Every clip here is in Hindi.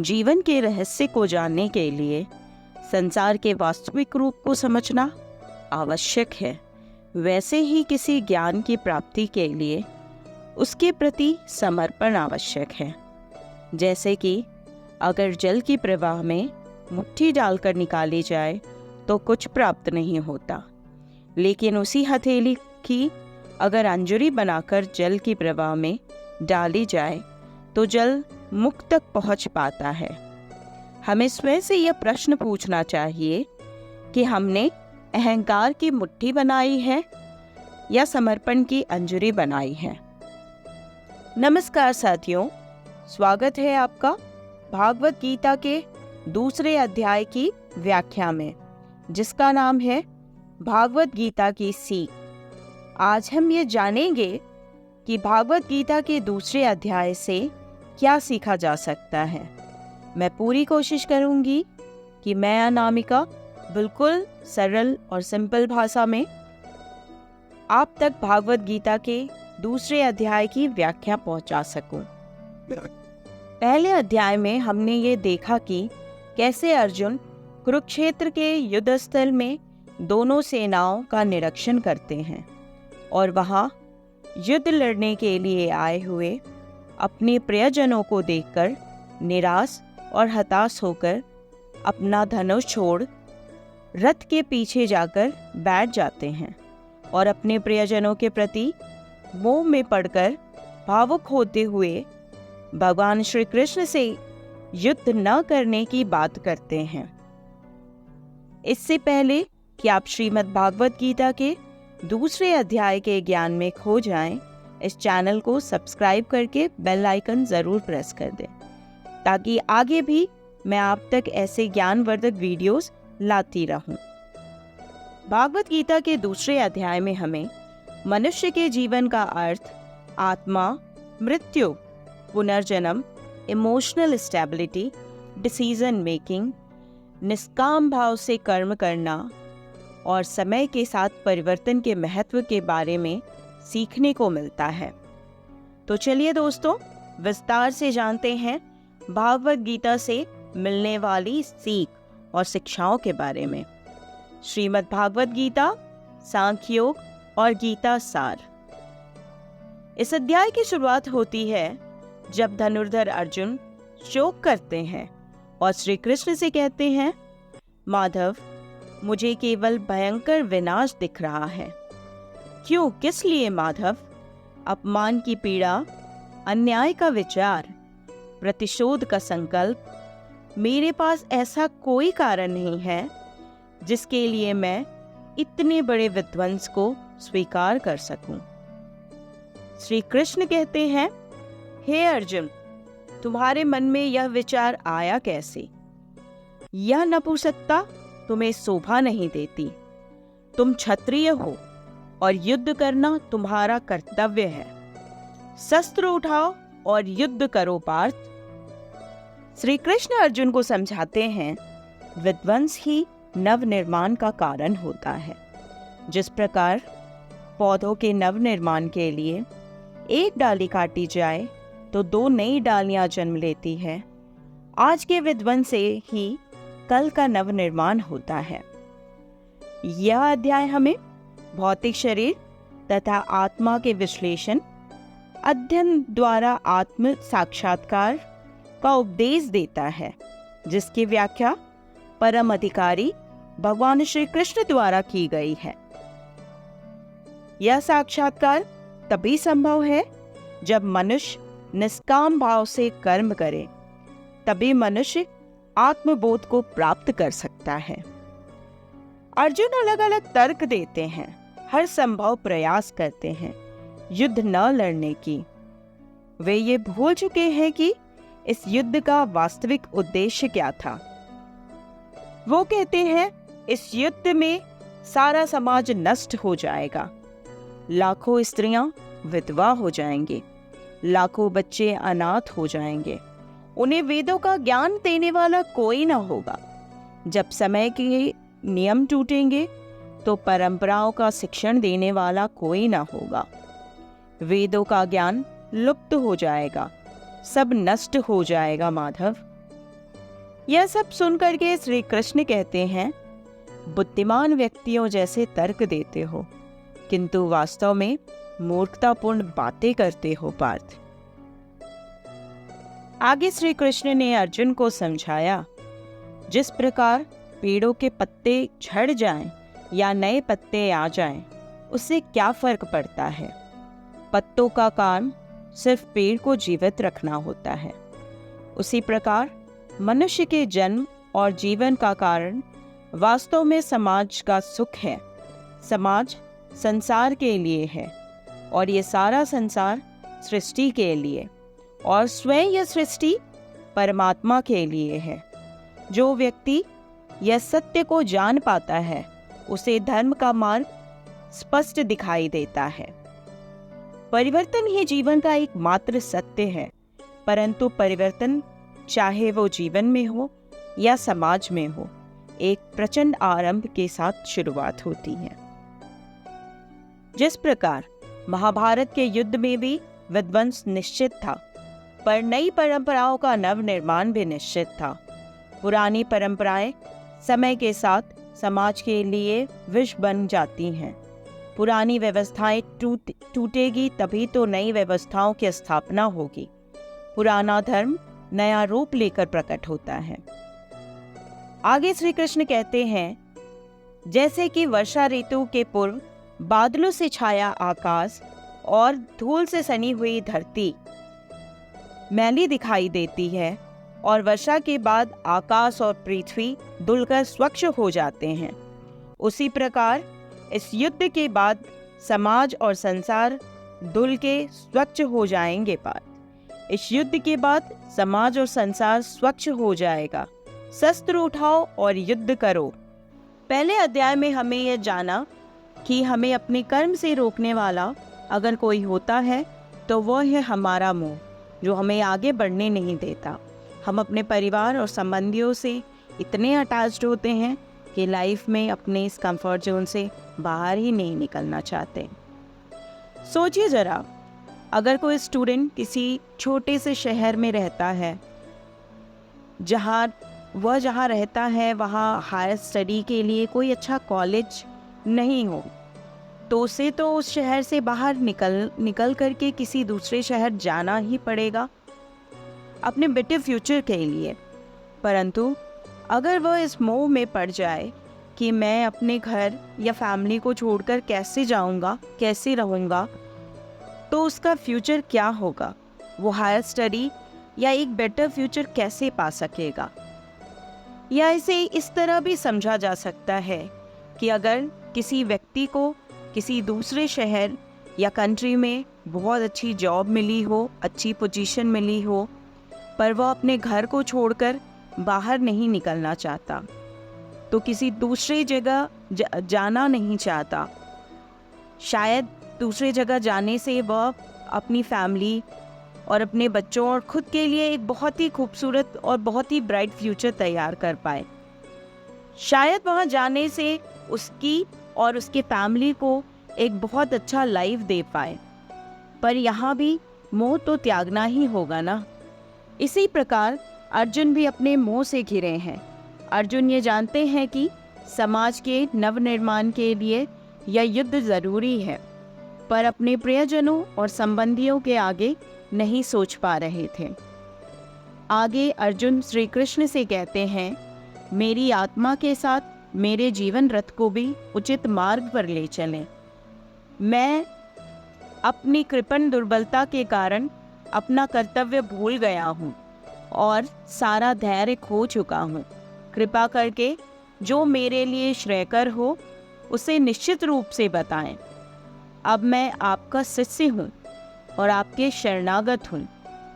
जीवन के रहस्य को जानने के लिए संसार के वास्तविक रूप को समझना आवश्यक है, वैसे ही किसी ज्ञान की प्राप्ति के लिए उसके प्रति समर्पण आवश्यक है। जैसे कि अगर जल की प्रवाह में मुट्ठी डालकर निकाली जाए तो कुछ प्राप्त नहीं होता, लेकिन उसी हथेली की अगर अंजुरी बनाकर जल की प्रवाह में डाली जाए तो जल मुख तक पहुंच पाता है। हमें स्वयं से यह प्रश्न पूछना चाहिए कि हमने अहंकार की मुट्ठी बनाई है या समर्पण की अंजुरी बनाई है। नमस्कार साथियों, स्वागत है आपका भागवत गीता के दूसरे अध्याय की व्याख्या में, जिसका नाम है भागवत गीता की सीख। आज हम ये जानेंगे कि भागवत गीता के दूसरे अध्याय से क्या सीखा जा सकता है। मैं पूरी कोशिश करूंगी कि मैं अनामिका बिल्कुल सरल और सिंपल भाषा में आप तक भागवत गीता के दूसरे अध्याय की व्याख्या पहुंचा सकूं। पहले अध्याय में हमने ये देखा कि कैसे अर्जुन कुरुक्षेत्र के युद्ध स्थल में दोनों सेनाओं का निरीक्षण करते हैं और वहां युद्ध लड़ने के लिए आए हुए अपने प्रियजनों को देखकर निराश और हताश होकर अपना धनुष छोड़ रथ के पीछे जाकर बैठ जाते हैं और अपने प्रियजनों के प्रति मोह में पड़कर भावुक होते हुए भगवान श्री कृष्ण से युद्ध न करने की बात करते हैं। इससे पहले कि आप श्रीमद् भागवत गीता के दूसरे अध्याय के ज्ञान में खो जाएं, इस चैनल को सब्सक्राइब करके बेल आइकन जरूर प्रेस कर दें, ताकि आगे भी मैं आप तक ऐसे ज्ञानवर्धक वीडियोस लाती रहूं। भागवत गीता के दूसरे अध्याय में हमें मनुष्य के जीवन का अर्थ, आत्मा, मृत्यु, पुनर्जन्म, इमोशनल स्टेबिलिटी, डिसीजन मेकिंग, निष्काम भाव से कर्म करना और समय के साथ परिवर्तन के महत्व के बारे में सीखने को मिलता है। तो चलिए दोस्तों, विस्तार से जानते हैं भागवत गीता से मिलने वाली सीख और शिक्षाओं के बारे में। श्रीमद् भागवत गीता, सांख्य योग और गीता सार। इस अध्याय की शुरुआत होती है जब धनुर्धर अर्जुन शोक करते हैं और श्री कृष्ण से कहते हैं, माधव, मुझे केवल भयंकर विनाश दिख रहा है। क्यों, किस लिए माधव? अपमान की पीड़ा, अन्याय का विचार, प्रतिशोध का संकल्प। मेरे पास ऐसा कोई कारण नहीं है जिसके लिए मैं इतने बड़े विध्वंस को स्वीकार कर सकूं। श्री कृष्ण कहते हैं, हे अर्जुन, तुम्हारे मन में यह विचार आया कैसे? यह नपुंसकता तुम्हें शोभा नहीं देती। तुम क्षत्रिय हो और युद्ध करना तुम्हारा कर्तव्य है। शस्त्र उठाओ और युद्ध करो पार्थ। श्री कृष्ण अर्जुन को समझाते हैं, विध्वंस ही नवनिर्माण का कारण होता है। जिस प्रकार पौधों के नवनिर्माण के लिए एक डाली काटी जाए तो दो नई डालियां जन्म लेती है, आज के विध्वंस से ही कल का नवनिर्माण होता है। यह अध्याय हमें भौतिक शरीर तथा आत्मा के विश्लेषण, अध्ययन द्वारा आत्म साक्षात्कार का उपदेश देता है, जिसकी व्याख्या परम अधिकारी भगवान श्री कृष्ण द्वारा की गई है। यह साक्षात्कार तभी संभव है जब मनुष्य निष्काम भाव से कर्म करे, तभी मनुष्य आत्मबोध को प्राप्त कर सकता है। अर्जुन अलग अलग तर्क देते हैं, हर संभव प्रयास करते हैं युद्ध न लड़ने की। वे ये भूल चुके हैं कि इस युद्ध का वास्तविक उद्देश्य क्या था। वो कहते हैं, इस युद्ध में सारा समाज नष्ट हो जाएगा, लाखों स्त्रियां विधवा हो जाएंगे, लाखों बच्चे अनाथ हो जाएंगे, उन्हें वेदों का ज्ञान देने वाला कोई न होगा। जब समय के नियम टूटेंगे तो परंपराओं का शिक्षण देने वाला कोई न होगा। वेदों का ज्ञान लुप्त हो जाएगा, सब नष्ट हो जाएगा माधव। यह सब सुन करके श्री कृष्ण कहते हैं, बुद्धिमान व्यक्तियों जैसे तर्क देते हो, किंतु वास्तव में मूर्खतापूर्ण बातें करते हो पार्थ। आगे श्री कृष्ण ने अर्जुन को समझाया, जिस प्रकार पेड़ों के पत्ते झड़ जाएं या नए पत्ते आ जाएं, उससे क्या फर्क पड़ता है। पत्तों का काम सिर्फ पेड़ को जीवित रखना होता है। उसी प्रकार मनुष्य के जन्म और जीवन का कारण वास्तव में समाज का सुख है। समाज संसार के लिए है और ये सारा संसार सृष्टि के लिए, और स्वयं यह सृष्टि परमात्मा के लिए है। जो व्यक्ति यह सत्य को जान पाता है, उसे धर्म का मार्ग स्पष्ट दिखाई देता है। परिवर्तन ही जीवन का एकमात्र सत्य है, परंतु परिवर्तन चाहे वो जीवन में हो या समाज में हो, एक प्रचंड आरंभ के साथ शुरुआत होती है। जिस प्रकार महाभारत के युद्ध में भी विध्वंस निश्चित था, पर नई परंपराओं का नवनिर्माण भी निश्चित था। पुरानी परंपराएं समय के साथ समाज के लिए विष बन जाती हैं। पुरानी व्यवस्थाएं टूटेगी तभी तो नई व्यवस्थाओं की स्थापना होगी। पुराना धर्म नया रूप लेकर प्रकट होता है। आगे श्री कृष्ण कहते हैं, जैसे कि वर्षा ऋतु के पूर्व बादलों से छाया आकाश और धूल से सनी हुई धरती मैली दिखाई देती है, और वर्षा के बाद आकाश और पृथ्वी धुलकर स्वच्छ हो जाते हैं, उसी प्रकार इस युद्ध के बाद समाज और संसार धुल के स्वच्छ हो जाएंगे। इस युद्ध के बाद समाज और संसार स्वच्छ हो जाएगा। शस्त्र उठाओ और युद्ध करो। पहले अध्याय में हमें यह जाना कि हमें अपने कर्म से रोकने वाला अगर कोई होता है तो वह है हमारा मोह, जो हमें आगे बढ़ने नहीं देता। हम अपने परिवार और संबंधियों से इतने अटैच्ड होते हैं कि लाइफ में अपने इस कंफर्ट जोन से बाहर ही नहीं निकलना चाहते। सोचिए जरा, अगर कोई स्टूडेंट किसी छोटे से शहर में रहता है, जहाँ रहता है वहाँ हायर स्टडी के लिए कोई अच्छा कॉलेज नहीं हो, तो उसे तो उस शहर से बाहर निकल करके किसी दूसरे शहर जाना ही पड़ेगा अपने बेटर फ्यूचर के लिए। परंतु अगर वह इस मोह में पड़ जाए कि मैं अपने घर या फैमिली को छोड़कर कैसे जाऊंगा, कैसे रहूंगा, तो उसका फ्यूचर क्या होगा? वो हायर स्टडी या एक बेटर फ्यूचर कैसे पा सकेगा? या इसे इस तरह भी समझा जा सकता है कि अगर किसी व्यक्ति को किसी दूसरे शहर या कंट्री में बहुत अच्छी जॉब मिली हो, अच्छी पोजीशन मिली हो, पर वह अपने घर को छोड़कर बाहर नहीं निकलना चाहता, तो किसी दूसरी जगह जाना नहीं चाहता। शायद दूसरे जगह जाने से वह अपनी फैमिली और अपने बच्चों और खुद के लिए एक बहुत ही खूबसूरत और बहुत ही ब्राइट फ्यूचर तैयार कर पाए। शायद वहाँ जाने से उसकी और उसके फैमिली को एक बहुत अच्छा लाइफ दे पाए, पर यहाँ भी मोह तो त्यागना ही होगा ना। इसी प्रकार अर्जुन भी अपने मोह से घिरे हैं। अर्जुन ये जानते हैं कि समाज के नवनिर्माण के लिए यह युद्ध ज़रूरी है, पर अपने प्रियजनों और संबंधियों के आगे नहीं सोच पा रहे थे। आगे अर्जुन श्री कृष्ण से कहते हैं, मेरी आत्मा के साथ मेरे जीवन रथ को भी उचित मार्ग पर ले चलें। मैं अपनी कृपण दुर्बलता के कारण अपना कर्तव्य भूल गया हूँ और सारा धैर्य खो चुका हूँ। कृपा करके जो मेरे लिए श्रेयकर हो उसे निश्चित रूप से बताएं। अब मैं आपका शिष्य हूँ और आपके शरणागत हूँ।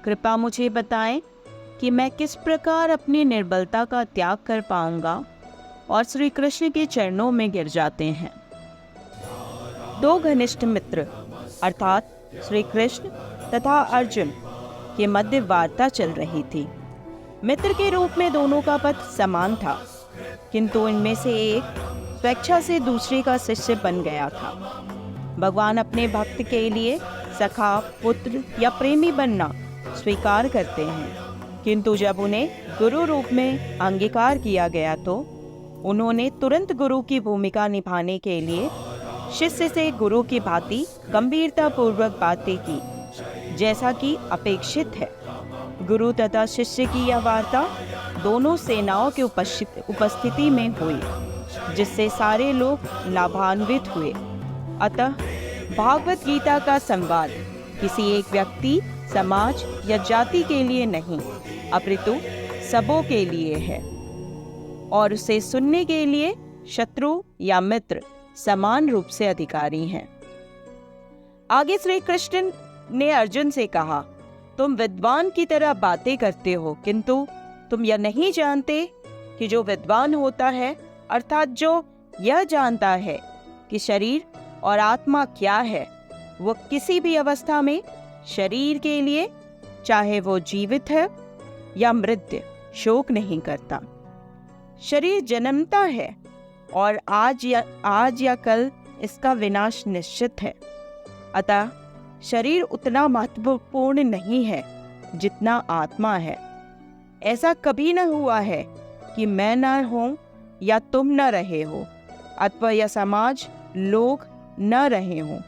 कृपा मुझे बताएं कि मैं किस प्रकार अपनी निर्बलता का त्याग कर पाऊंगा, और श्री कृष्ण के चरणों में गिर जाते हैं। दो घनिष्ठ मित्र अर्थात श्री कृष्ण तथा अर्जुन के मध्य वार्ता चल रही थी। मित्र के रूप में दोनों का पद समान था, किंतु इनमें से एक स्वेच्छा से दूसरे का शिष्य बन गया था। भगवान अपने भक्त के लिए सखा, पुत्र या प्रेमी बनना स्वीकार करते हैं, किंतु जब उन्हें गुरु रूप में अंगीकार किया गया तो उन्होंने तुरंत गुरु की भूमिका निभाने के लिए शिष्य से गुरु की भांति गंभीरता पूर्वक बातें की, जैसा कि अपेक्षित है। गुरु तथा शिष्य की यह वार्ता दोनों सेनाओं की उपस्थिति में हुई, जिससे सारे लोग लाभान्वित हुए। अतः भागवत गीता का संवाद किसी एक व्यक्ति, समाज या जाति के लिए नहीं, अपितु सबों के लिए है, और उसे सुनने के लिए शत्रु या मित्र समान रूप से अधिकारी हैं। आगे श्री कृष्ण ने अर्जुन से कहा, तुम विद्वान की तरह बातें करते हो, किंतु तुम यह नहीं जानते कि जो विद्वान होता है, अर्थात जो यह जानता है कि शरीर और आत्मा क्या है, वो किसी भी अवस्था में शरीर के लिए, चाहे वो जीवित है या मृत, शोक नहीं करता। शरीर जन्मता है और आज या कल इसका विनाश निश्चित है। अतः शरीर उतना महत्वपूर्ण नहीं है जितना आत्मा है। ऐसा कभी न हुआ है कि मैं न हूं या तुम न रहे हो, अथवा यह समाज, लोग न रहे हों,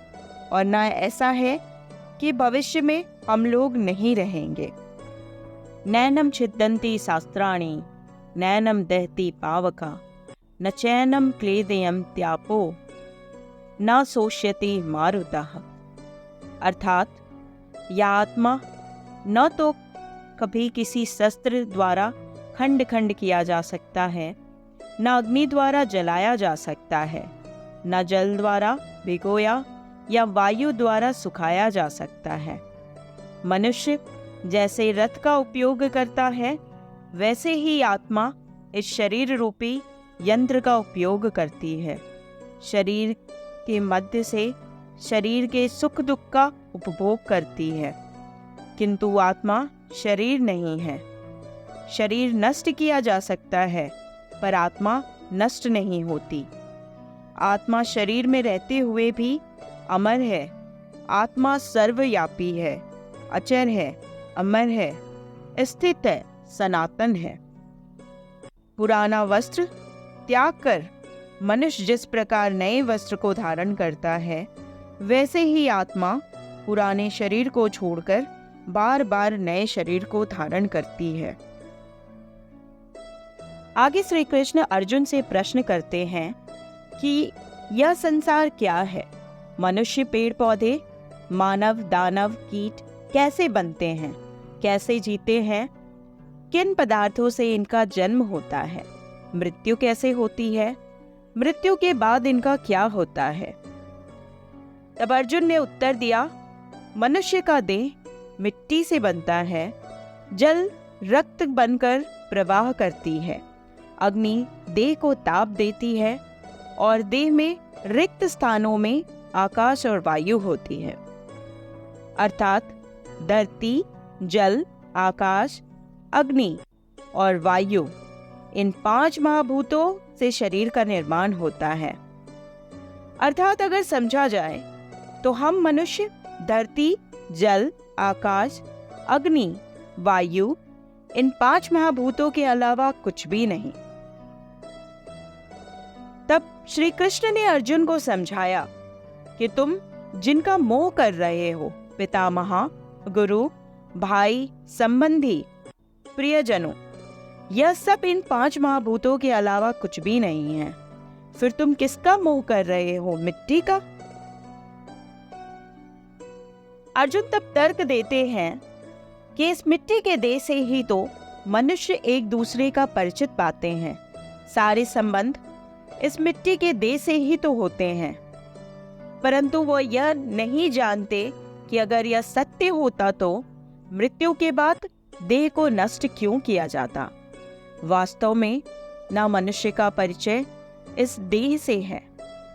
और न ऐसा है कि भविष्य में हम लोग नहीं रहेंगे। नैनम छिद्दन्ति शास्त्राणि नैनम दहति पावका न चैनम क्लेदयम त्यापो न शोष्यति मारुतः। अर्थात यह आत्मा न तो कभी किसी शस्त्र द्वारा खंड खंड किया जा सकता है, न अग्नि द्वारा जलाया जा सकता है, न जल द्वारा भिगोया या वायु द्वारा सुखाया जा सकता है। मनुष्य जैसे रथ का उपयोग करता है, वैसे ही आत्मा इस शरीर रूपी यंत्र का उपयोग करती है। शरीर के मध्य से शरीर के सुख दुख का उपभोग करती है, किंतु आत्मा शरीर नहीं है। शरीर नष्ट किया जा सकता है, पर आत्मा नष्ट नहीं होती। आत्मा शरीर में रहते हुए भी अमर है। आत्मा सर्वव्यापी है, अचर है, अमर है, स्थित है, सनातन है। पुराना वस्त्र त्याग कर मनुष्य जिस प्रकार नए वस्त्र को धारण करता है, वैसे ही आत्मा पुराने शरीर को छोड़कर बार बार नए शरीर को धारण करती है। आगे श्री कृष्ण अर्जुन से प्रश्न करते हैं कि यह संसार क्या है? मनुष्य, पेड़ पौधे, मानव, दानव, कीट कैसे बनते हैं, कैसे जीते हैं, किन पदार्थों से इनका जन्म होता है, मृत्यु कैसे होती है, मृत्यु के बाद इनका क्या होता है? तब अर्जुन ने उत्तर दिया, मनुष्य का देह मिट्टी से बनता है, जल रक्त बनकर प्रवाह करती है, अग्नि देह को ताप देती है, और देह में रिक्त स्थानों में आकाश और वायु होती है। अर्थात धरती, जल, आकाश, अग्नि और वायु, इन 5 महाभूतों से शरीर का निर्माण होता है। अर्थात अगर समझा जाए तो हम मनुष्य धरती, जल, आकाश, अग्नि, वायु, इन 5 महाभूतों के अलावा कुछ भी नहीं। तब श्री कृष्ण ने अर्जुन को समझाया कि तुम जिनका मोह कर रहे हो, पितामह, गुरु, भाई, संबंधी, प्रियजनों, यह सब इन 5 महाभूतों के अलावा कुछ भी नहीं है। फिर तुम किसका मोह कर रहे हो? मिट्टी का। अर्जुन तब तर्क देते हैं कि इस मिट्टी के देह से ही तो मनुष्य एक दूसरे का परिचित पाते हैं। सारे संबंध इस मिट्टी के देह से ही तो होते हैं, परंतु वो यह नहीं जानते कि अगर यह सत्य होता तो मृत्यु के बाद देह को नष्ट क्यों किया जाता। वास्तव में न मनुष्य का परिचय इस देह से है,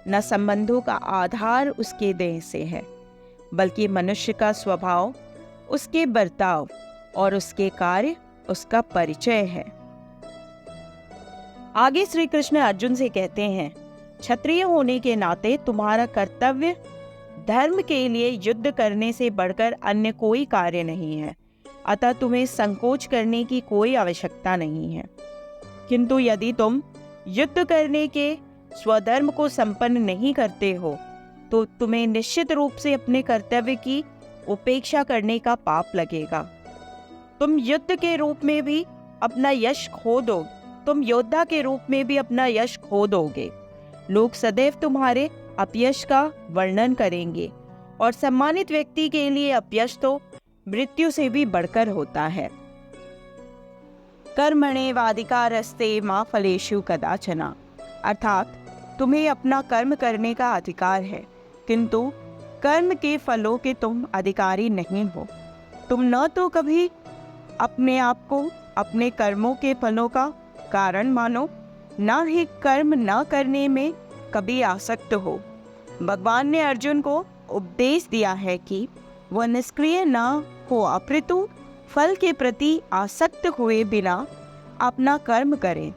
न संबंधों का आधार उसके देह से है, बल्कि मनुष्य का स्वभाव, उसके बर्ताव और उसके कार्य उसका परिचय है। आगे श्री कृष्ण अर्जुन से कहते हैं, क्षत्रिय होने के नाते तुम्हारा कर्तव्य धर्म के लिए युद्ध करने से बढ़कर अन्य कोई कार्य नहीं है। अतः तुम्हें संकोच करने की कोई आवश्यकता नहीं है। किंतु यदि तुम युद्ध करने के स्वधर्म को संपन्न नहीं करते हो तो तुम्हें निश्चित रूप से अपने कर्तव्य की उपेक्षा करने का पाप लगेगा। तुम युद्ध के रूप में भी अपना यश खो दो, तुम योद्धा के रूप में भी अपना यश खो दोगे। लोग सदैव तुम्हारे अपयश का वर्णन करेंगे और सम्मानित व्यक्ति के लिए अपयश तो मृत्यु से भी बढ़कर होता है। कर्मण्येवाधिकारस्ते मा फलेषु कदाचन, अर्थात तुम्हें अपना कर्म करने का अधिकार है, किंतु कर्म के फलों के तुम अधिकारी नहीं हो। तुम न तो कभी अपने आप को अपने कर्मों के फलों का कारण मानो, न ही कर्म न करने में कभी आसक्त हो। भगवान ने अर्जुन को उपदेश दिया है कि वह निष्क्रिय न हो, अपितु फल के प्रति आसक्त हुए बिना अपना कर्म करे।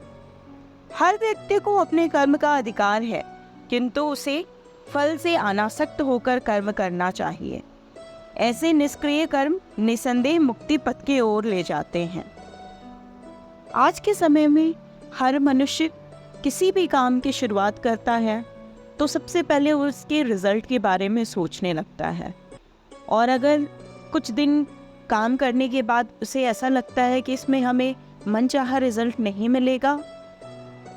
हर व्यक्ति को अपने कर्म का अधिकार है, किंतु उसे फल से अनासक्त होकर कर्म करना चाहिए। ऐसे निष्क्रिय कर्म निसंदेह मुक्ति पथ की ओर ले जाते हैं। आज के समय में हर मनुष्य किसी भी काम की शुरुआत करता है तो सबसे पहले उसके रिजल्ट के बारे में सोचने लगता है, और अगर कुछ दिन काम करने के बाद उसे ऐसा लगता है कि इसमें हमें मनचाहा रिजल्ट नहीं मिलेगा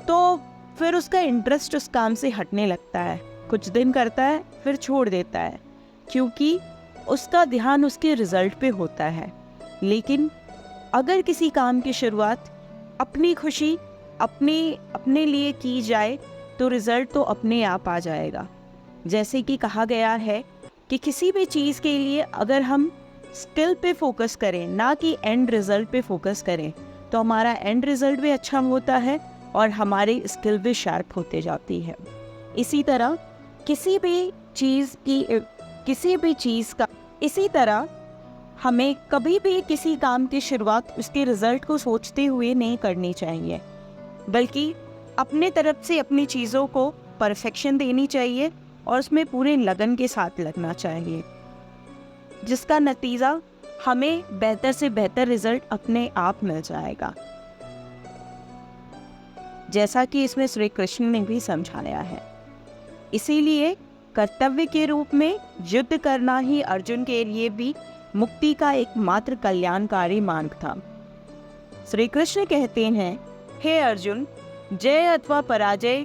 तो फिर उसका इंटरेस्ट उस काम से हटने लगता है। कुछ दिन करता है फिर छोड़ देता है, क्योंकि उसका ध्यान उसके रिजल्ट पे होता है। लेकिन अगर किसी काम की शुरुआत अपनी खुशी अपने लिए की जाए तो रिजल्ट तो अपने आप आ जाएगा। जैसे कि कहा गया है कि किसी भी चीज़ के लिए अगर हम स्किल पे फोकस करें ना कि एंड रिजल्ट पे फोकस करें तो हमारा एंड रिजल्ट भी अच्छा होता है और हमारी स्किल भी शार्प होते जाती है। इसी तरह हमें कभी भी किसी काम की शुरुआत उसके रिजल्ट को सोचते हुए नहीं करनी चाहिए, बल्कि अपने तरफ से अपनी चीज़ों को परफेक्शन देनी चाहिए और उसमें पूरे लगन के साथ लगना चाहिए, जिसका नतीजा हमें बेहतर से बेहतर रिजल्ट अपने आप मिल जाएगा। जैसा कि इसमें श्री कृष्ण ने भी समझाया है। इसीलिए कर्तव्य के रूप में युद्ध करना ही अर्जुन के लिए भी मुक्ति का एकमात्र कल्याणकारी मार्ग था। श्री कृष्ण कहते हैं, हे अर्जुन, जय अथवा पराजय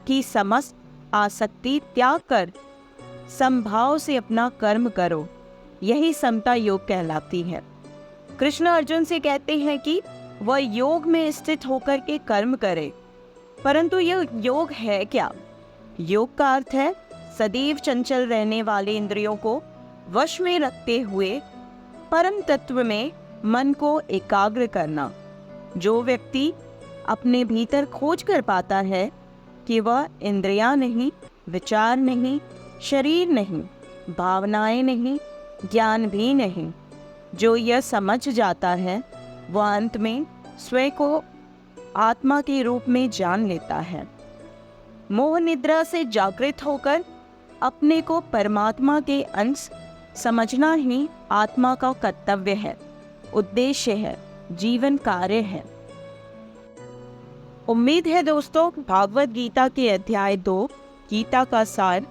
की समस्त आसक्ति त्याग कर समभाव से अपना कर्म करो, यही समता योग कहलाती है। कृष्ण अर्जुन से कहते हैं कि वह योग में स्थित होकर के कर्म करे, परंतु यह योग है क्या? योग का अर्थ है सदैव चंचल रहने वाले इंद्रियों को वश में रखते हुए परम तत्व में मन को एकाग्र करना। जो व्यक्ति अपने भीतर खोज कर पाता है कि वह इंद्रियां नहीं, विचार नहीं, शरीर नहीं, भावनाएं नहीं, ज्ञान भी नहीं, जो यह समझ जाता है वह अंत में स्वयं को आत्मा के रूप में जान लेता है। मोह निद्रा से जागृत होकर अपने को परमात्मा के अंश समझना ही आत्मा का कर्तव्य है, उद्देश्य है, जीवन कार्य है। उम्मीद है दोस्तों, भागवत गीता के अध्याय 2 गीता का सार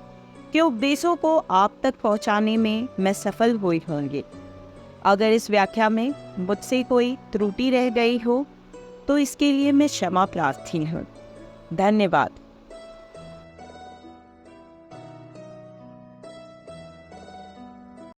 के उपदेशों को आप तक पहुंचाने में मैं सफल हुई होंगी। अगर इस व्याख्या में मुझसे कोई त्रुटि रह गई हो तो इसके लिए मैं क्षमा प्रार्थी हूँ। धन्यवाद।